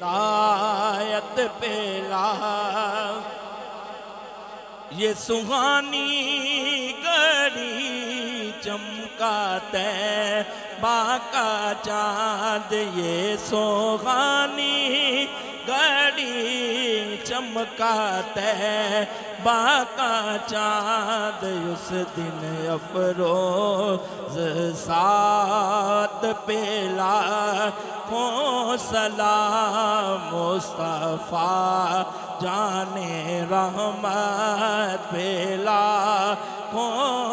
हिदायत पेला। ये सुहानी घड़ी चमकाते बाका चाँद, ये सुहानी घड़ी चमकाते बाका चाँद। उस दिन अफरोज सात पेला को सलाम मुस्तफ़ा जाने रहमत पेला को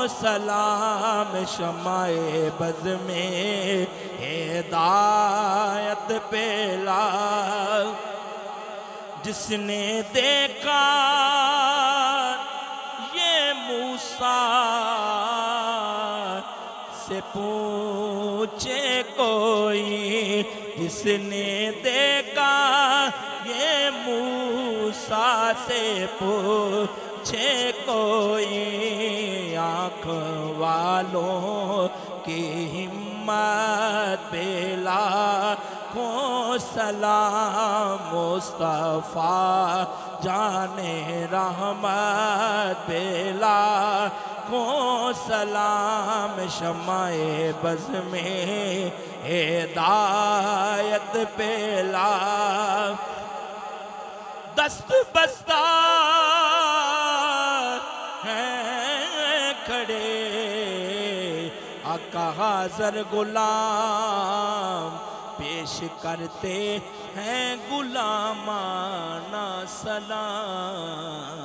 सलाम शमाए बज़ में हिदायत पेला। जिसने देखा ये मूसा से पूछे कोई, जिसने देखा ये मूसा से पूछे कोई। आँख वालों की हिम्मत पेला को सलाम मुस्तफ़ा जाने रहमत पेला को सलाम शमाए बज़ में हिदायत पेला। दस्त बस्ता हैं खड़े आका हाज़र गुलाम, पेश करते हैं गुलामाना सलाम।